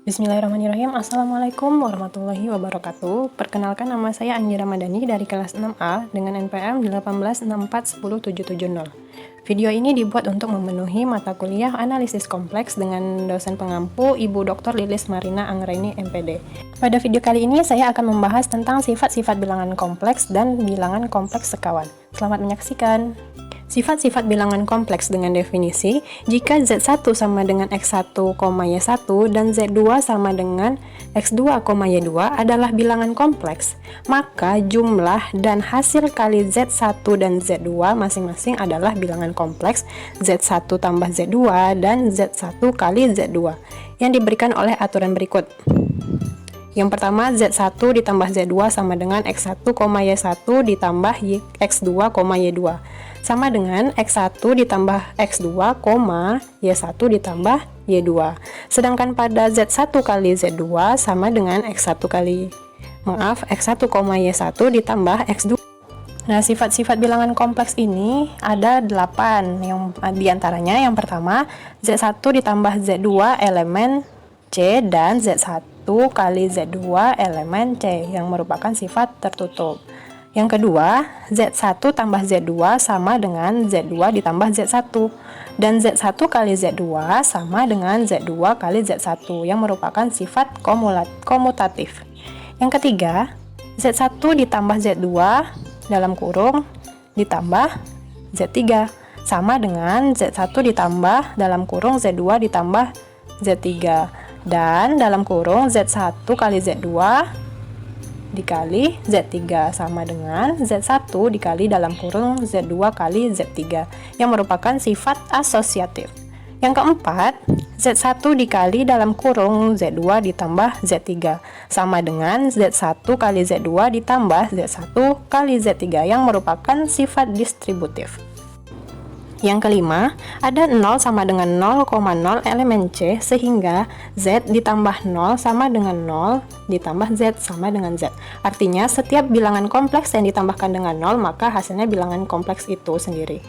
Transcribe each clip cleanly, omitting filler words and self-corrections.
Bismillahirrahmanirrahim. Assalamualaikum warahmatullahi wabarakatuh. Perkenalkan, nama saya Anjira Madani dari kelas 6A dengan NPM 186410770. Video ini dibuat untuk memenuhi mata kuliah analisis kompleks dengan dosen pengampu Ibu Dr. Lilis Marina Anggraini MPD. Pada video kali ini saya akan membahas tentang sifat-sifat bilangan kompleks dan bilangan kompleks sekawan. Selamat menyaksikan. Sifat-sifat bilangan kompleks dengan definisi, jika Z1 sama dengan X1, Y1 dan Z2 sama dengan X2, Y2 adalah bilangan kompleks, maka jumlah dan hasil kali Z1 dan Z2 masing-masing adalah bilangan kompleks Z1 tambah Z2 dan Z1 kali Z2 yang diberikan oleh aturan berikut. Yang pertama, Z1 ditambah Z2 sama dengan X1, Y1 ditambah X2, Y2 sama dengan X1 ditambah X2, Y1 ditambah Y2. Sedangkan pada Z1 kali Z2 sama dengan X1, Y1 ditambah X2. Nah, sifat-sifat bilangan kompleks ini ada 8, yang diantaranya yang pertama, Z1 ditambah Z2 elemen C dan Z1 kali Z2 elemen C yang merupakan sifat tertutup. Yang kedua, Z1 tambah Z2 sama dengan Z2 ditambah Z1 dan Z1 kali Z2 sama dengan Z2 kali Z1 yang merupakan sifat komutatif. Yang ketiga, Z1 ditambah Z2 dalam kurung ditambah Z3 sama dengan Z1 ditambah dalam kurung Z2 ditambah Z3 dan dalam kurung Z1 kali Z2 dikali Z3 sama dengan Z1 dikali dalam kurung Z2 kali Z3 yang merupakan sifat asosiatif. Yang keempat, Z1 dikali dalam kurung Z2 ditambah Z3 sama dengan Z1 kali Z2 ditambah Z1 kali Z3 yang merupakan sifat distributif. Yang kelima, ada 0 sama dengan 0,0 elemen C sehingga Z ditambah 0 sama dengan 0 ditambah Z sama dengan Z. Artinya setiap bilangan kompleks yang ditambahkan dengan 0 maka hasilnya bilangan kompleks itu sendiri,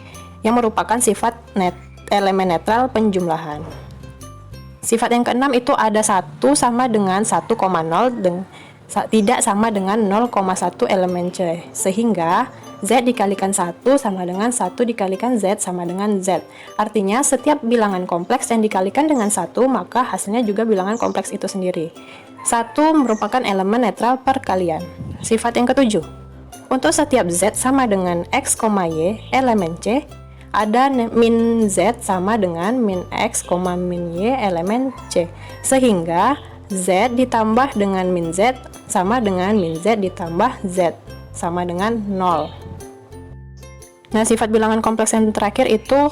yang merupakan sifat elemen netral penjumlahan. Sifat yang keenam itu ada 1 sama dengan 1,0 dan tidak sama dengan 0,1 elemen C sehingga Z dikalikan 1 sama dengan 1 dikalikan Z sama dengan Z. Artinya setiap bilangan kompleks yang dikalikan dengan 1 maka hasilnya juga bilangan kompleks itu sendiri. 1 merupakan elemen netral perkalian. Sifat yang ketujuh, untuk setiap Z sama dengan X, Y elemen C, ada min Z sama dengan min X, min Y elemen C sehingga Z ditambah dengan min Z sama dengan min Z ditambah Z sama dengan 0. Nah, sifat bilangan kompleks yang terakhir itu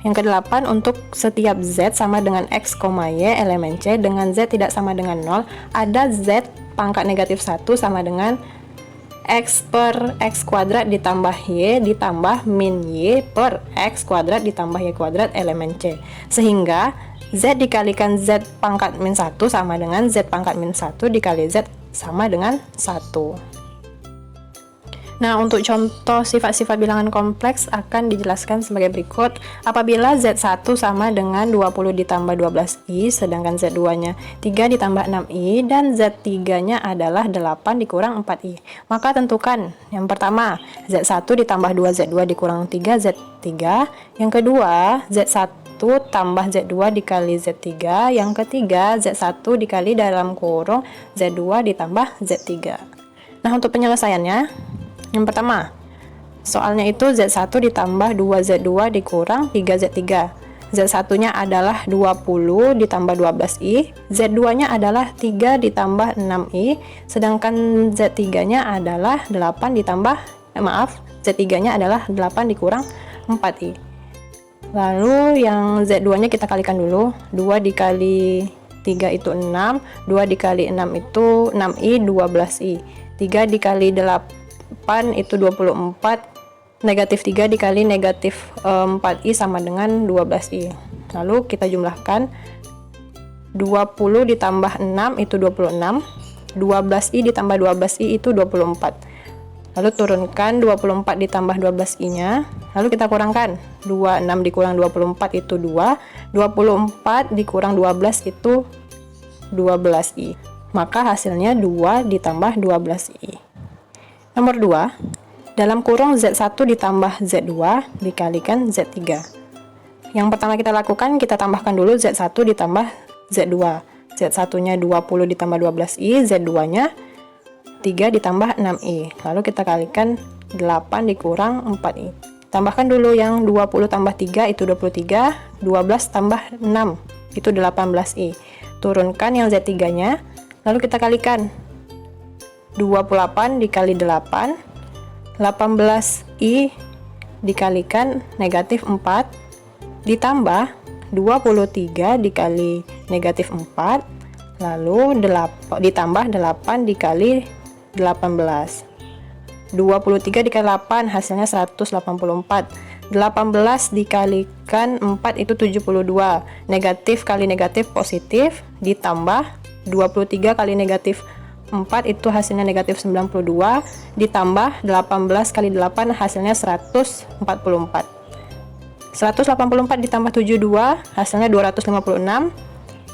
yang ke-8, untuk setiap Z sama dengan X, Y elemen C dengan Z tidak sama dengan 0, ada Z pangkat negatif 1 sama dengan X per X kuadrat ditambah Y ditambah min Y per X kuadrat ditambah Y kuadrat elemen C. Sehingga Z dikalikan Z pangkat min 1 sama dengan Z pangkat min 1 dikali Z sama dengan 1. Nah, untuk contoh sifat-sifat bilangan kompleks akan dijelaskan sebagai berikut. Apabila Z1 sama dengan 20 ditambah 12I, sedangkan Z2-nya 3 ditambah 6I, dan Z3-nya adalah 8 dikurang 4I. Maka tentukan, yang pertama, Z1 ditambah 2Z2 dikurang 3Z3. Yang kedua, Z1 tambah Z2 dikali Z3. Yang ketiga, Z1 dikali dalam kurung Z2 ditambah Z3. Nah, untuk penyelesaiannya, yang pertama, soalnya itu Z1 ditambah 2Z2 dikurang 3Z3. Z1-nya adalah 20 ditambah 12I, Z2-nya adalah 3 ditambah 6I, sedangkan Z3-nya adalah 8 ditambah, Z3-nya adalah 8 dikurang 4I. Lalu yang Z2-nya kita kalikan dulu, 2 dikali 3 itu 6, 2 dikali 6 itu 6I, 12I, 3 dikali 8 itu 24, negatif 3 dikali negatif 4I sama dengan 12I. Lalu kita jumlahkan, 20 ditambah 6 itu 26, 12I ditambah 12I itu 24. Lalu turunkan 24 ditambah 12I nya, lalu kita kurangkan, 26 dikurang 24 itu 2, 24 dikurang 12 itu 12i. Maka hasilnya 2 ditambah 12i. Nomor 2, dalam kurung Z1 ditambah Z2 dikalikan Z3. Yang pertama kita lakukan, kita tambahkan dulu Z1 ditambah Z2. Z1-nya 20 ditambah 12i, Z2-nya 3 ditambah 6i. Lalu kita kalikan 8 dikurang 4i. Tambahkan dulu yang 20 tambah 3 itu 23, 12 tambah 6 itu 18i. Turunkan yang Z3-nya, lalu kita kalikan 28 dikali 8, 18i dikalikan negatif 4 ditambah 23 dikali negatif 4, lalu ditambah 8 dikali 18. 23 dikali 8 hasilnya 184. 18 dikalikan 4 itu 72. Negatif kali negatif positif, ditambah 23 kali negatif 4 itu hasilnya negatif 92, ditambah 18 kali 8 hasilnya 144. 184 ditambah 72 hasilnya 256.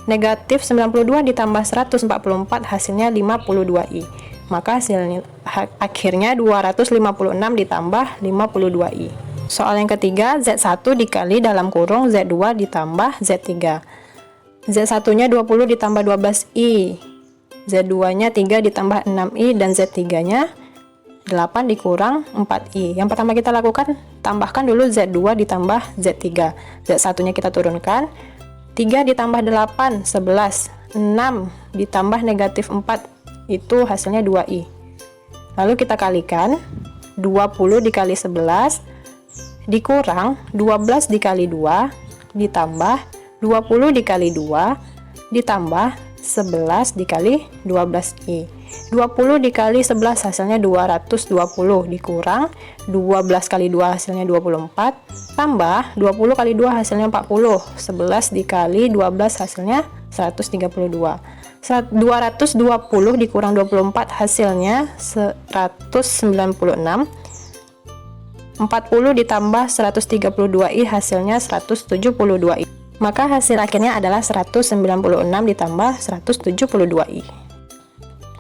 Negatif 92 ditambah 144 hasilnya 52i. Maka hasilnya akhirnya 256 ditambah 52i. Soal yang ketiga, Z1 dikali dalam kurung Z2 ditambah Z3. Z1-nya 20 ditambah 12i, Z2-nya 3 ditambah 6i, dan Z3-nya 8 dikurang 4i. Yang pertama kita lakukan, tambahkan dulu Z2 ditambah Z3. Z1-nya kita turunkan, 3 ditambah 8, 11, 6 ditambah negatif 4, itu hasilnya 2i. Lalu kita kalikan 20 dikali 11 dikurang 12 dikali 2 ditambah 20 dikali 2 ditambah 11 dikali 12i. 20 dikali 11 hasilnya 220 dikurang 12 kali 2 hasilnya 24 tambah 20 kali 2 hasilnya 40. 11 dikali 12 hasilnya 132. 220 dikurang 24 hasilnya 196. 40 ditambah 132i hasilnya 172i. Maka hasil akhirnya adalah 196 ditambah 172i.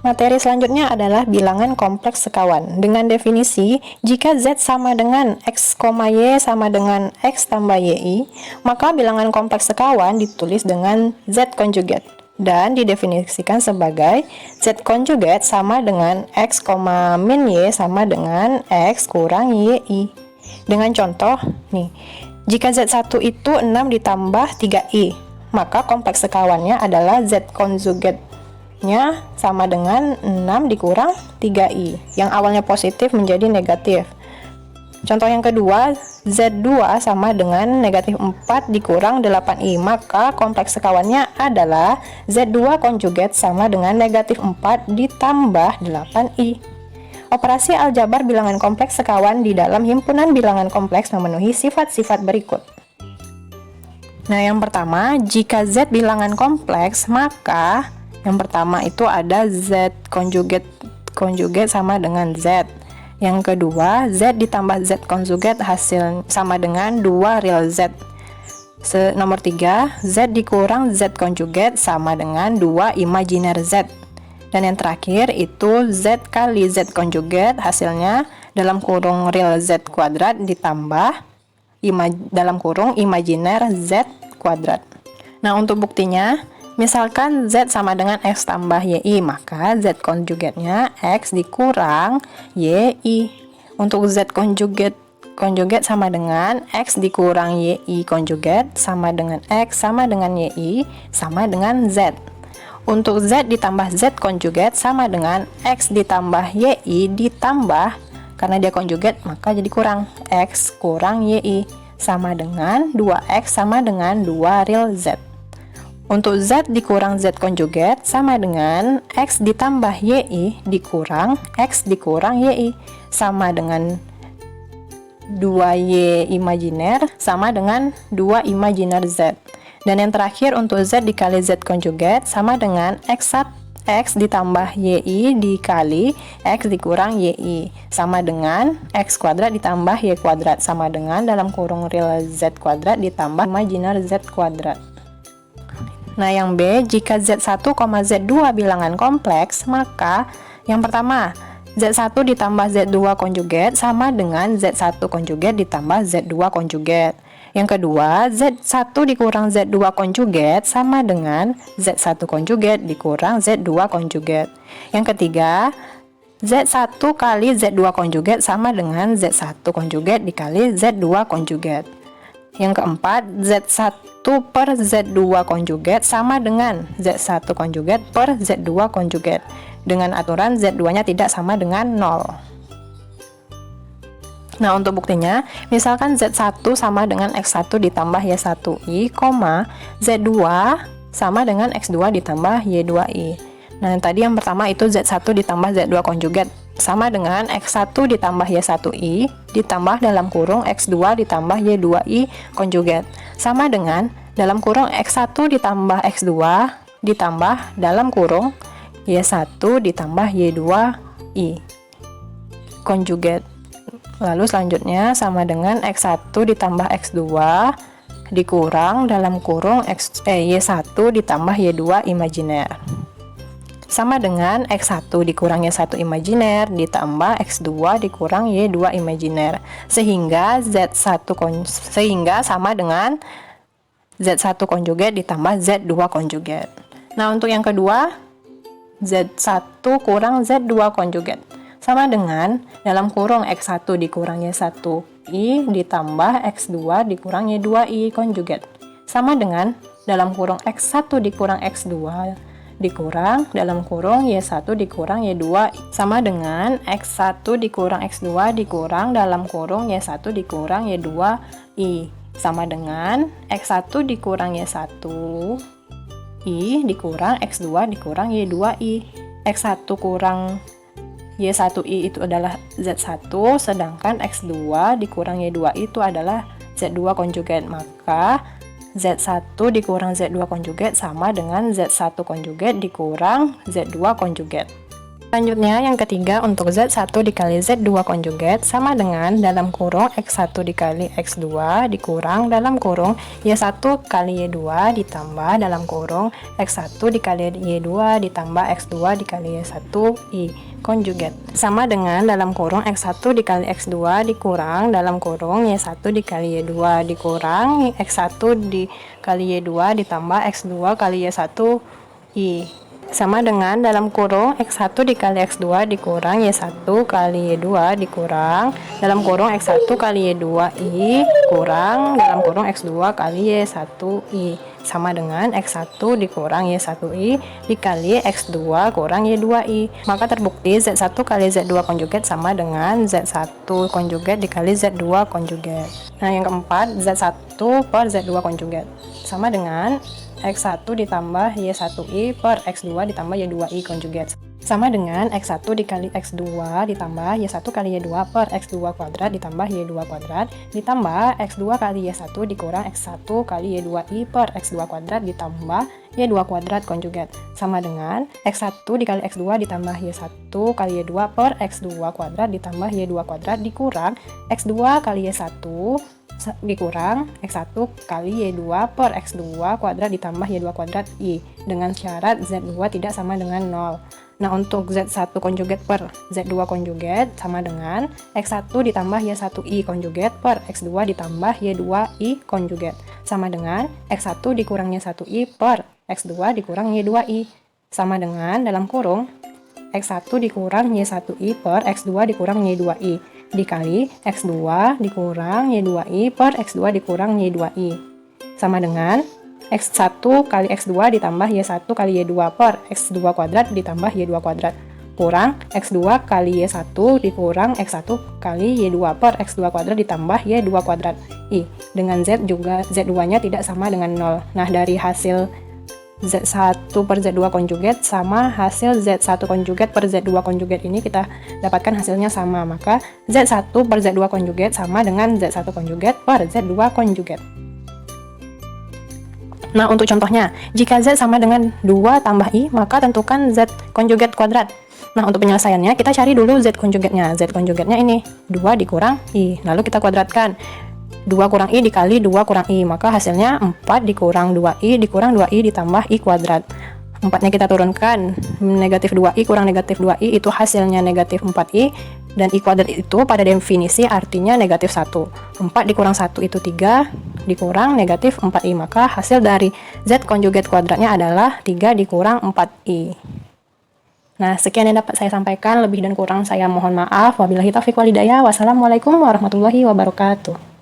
Materi selanjutnya adalah bilangan kompleks sekawan. Dengan definisi, jika Z sama dengan X, Y sama dengan X tambah YI, maka bilangan kompleks sekawan ditulis dengan Z konjugat dan didefinisikan sebagai Z konjugat sama dengan X, min Y sama dengan X kurang YI. Dengan contoh, nih, jika Z1 itu 6 ditambah 3i, maka kompleks sekawannya adalah Z konjugatnya sama dengan 6 dikurang 3i, yang awalnya positif menjadi negatif. Contoh yang kedua, Z2 sama dengan negatif 4 dikurang 8i, maka kompleks sekawannya adalah Z2 konjugat sama dengan negatif 4 ditambah 8i. Operasi aljabar bilangan kompleks sekawan di dalam himpunan bilangan kompleks memenuhi sifat-sifat berikut. Nah, yang pertama, jika Z bilangan kompleks, maka yang pertama itu ada Z konjugat sama dengan Z. Yang kedua, Z ditambah Z konjugat hasil sama dengan 2 real Z. Nomor 3, Z dikurang Z konjugat sama dengan 2 imajiner Z. Dan yang terakhir itu Z kali Z konjugat hasilnya dalam kurung real Z kuadrat ditambah dalam kurung imajiner Z kuadrat. Nah, untuk buktinya, misalkan Z sama dengan X tambah YI, maka Z konjugatnya X dikurang YI. Untuk Z konjugat sama dengan X dikurang YI konjugat sama dengan X sama dengan YI sama dengan Z. Untuk Z ditambah Z konjugat sama dengan X ditambah YI ditambah, karena dia konjugat maka jadi kurang, X kurang YI sama dengan 2X sama dengan 2 real Z. Untuk Z dikurang Z konjugat sama dengan X ditambah YI dikurang X dikurang YI sama dengan 2Y imajiner sama dengan 2 imajiner Z. Dan yang terakhir untuk Z dikali Z konjugat sama dengan X ditambah YI dikali X dikurang YI sama dengan X kuadrat ditambah Y kuadrat sama dengan dalam kurung real Z kuadrat ditambah imajiner Z kuadrat. Nah, yang B, jika Z1, Z2 bilangan kompleks, maka yang pertama, Z1 ditambah Z2 konjugat sama dengan Z1 konjugat ditambah Z2 konjugat. Yang kedua, Z1 dikurang Z2 konjugat sama dengan Z1 konjugat dikurang Z2 konjugat. Yang ketiga, Z1 kali Z2 konjugat sama dengan Z1 konjugat dikali Z2 konjugat. Yang keempat, Z1 per Z2 konjugat sama dengan Z1 konjugat per Z2 konjugat. Dengan aturan Z2-nya tidak sama dengan 0. Nah, untuk buktinya, misalkan Z1 sama dengan X1 ditambah Y1I, Z2 sama dengan X2 ditambah Y2I. Nah, tadi yang pertama itu Z1 ditambah Z2 konjugat sama dengan X1 ditambah Y1I ditambah dalam kurung X2 ditambah Y2I konjugat sama dengan dalam kurung X1 ditambah X2 ditambah dalam kurung Y1 ditambah Y2I konjugat. Lalu selanjutnya sama dengan X1 ditambah X2 dikurang dalam kurung Y1 ditambah Y2 imajiner. Sama dengan X1 dikurang Y1 imajiner ditambah X2 dikurang Y2 imajiner. Sehingga sama dengan Z1 konjugat ditambah Z2 konjugat. Nah, untuk yang kedua, Z1 kurang Z2 konjugat. Sama dengan dalam kurung X1 dikurang Y1I ditambah X2 dikurang Y2I konjugat. Sama dengan dalam kurung X1 dikurang X2 dikurang dalam kurung Y1 dikurang Y2 sama dengan X1 dikurang X2 dikurang dalam kurung Y1 dikurang Y2I sama dengan X1 dikurang Y1I dikurang X2 dikurang Y2I. X1 kurang Y1I itu adalah Z1, sedangkan X2 dikurang Y2I itu adalah Z2 konjugat. Maka Z1 dikurang Z2 konjugat sama dengan Z1 konjugat dikurang Z2 konjugat. Selanjutnya yang ketiga, untuk Z1 dikali Z2 konjugat sama dengan dalam kurung X1 dikali X2 dikurang dalam kurung Y1 kali Y2 ditambah dalam kurung X1 dikali Y2 ditambah X2 dikali Y1I konjugat. Sama dengan dalam kurung X1 dikali X2 dikurang dalam kurung Y1 dikali Y2 dikurang X1 dikali Y2 ditambah X2 kali Y1I. Sama dengan dalam kurung X1 dikali X2 dikurang Y1 kali Y2 dikurang dalam kurung X1 kali Y2I kurang dalam kurung X2 kali Y1I sama dengan X1 dikurang Y1I dikali X2 kurang Y2I. Maka terbukti Z1 kali Z2 konjugat sama dengan Z1 konjugat dikali Z2 konjugat. Nah, yang keempat, Z1 per Z2 konjugat sama dengan X1 ditambah Y1I per X2 ditambah Y2I konjugat sama dengan X1 dikali X2 ditambah Y1 kali Y2 per X2 kuadrat ditambah Y2 kuadrat ditambah X2 kali Y1 dikurang X1 kali Y2I per X2 kuadrat ditambah Y2 kuadrat konjugat sama dengan X1 dikali X2 ditambah Y1 kali Y2 per X2 kuadrat ditambah Y2 kuadrat dikurang X2 kali Y1 dikurang X1 kali Y2 per X2 kuadrat ditambah Y2 kuadrat I dengan syarat Z2 tidak sama dengan 0. Nah, untuk Z1 konjugat per Z2 konjugat sama dengan X1 ditambah Y1I konjugat per X2 ditambah Y2I konjugat sama dengan X1 dikurang Y1I per X2 dikurang Y2I sama dengan dalam kurung X1 dikurang Y1I per X2 dikurang Y2I dikali X2 dikurang Y2I per X2 dikurang Y2I sama dengan X1 kali X2 ditambah Y1 kali Y2 per X2 kuadrat ditambah Y2 kuadrat kurang X2 kali Y1 dikurang X1 kali Y2 per X2 kuadrat ditambah Y2 kuadrat I dengan Z juga Z2 nya tidak sama dengan 0. Nah, dari hasil Z1 per Z2 konjugat sama hasil Z1 konjugat per Z2 konjugat ini kita dapatkan hasilnya sama, maka Z1 per Z2 konjugat sama dengan Z1 konjugat per Z2 konjugat. Nah, untuk contohnya, jika Z sama dengan 2 tambah I, maka tentukan Z konjugat kuadrat. Nah, untuk penyelesaiannya, kita cari dulu Z konjugatnya. Z konjugatnya ini, 2 dikurang I. Lalu kita kuadratkan. 2 kurang I dikali 2 kurang I, maka hasilnya 4 dikurang 2I dikurang 2I ditambah I kuadrat. 4-nya kita turunkan, negatif 2I kurang negatif 2I itu hasilnya negatif 4I, dan I kuadrat itu pada definisi artinya negatif 1. 4 dikurang 1 itu 3, dikurang negatif 4I, maka hasil dari Z konjugat kuadratnya adalah 3 dikurang 4I. Nah, sekian yang dapat saya sampaikan, lebih dan kurang saya mohon maaf. Wabillahi taufiq wal hidayah. Wassalamualaikum warahmatullahi wabarakatuh.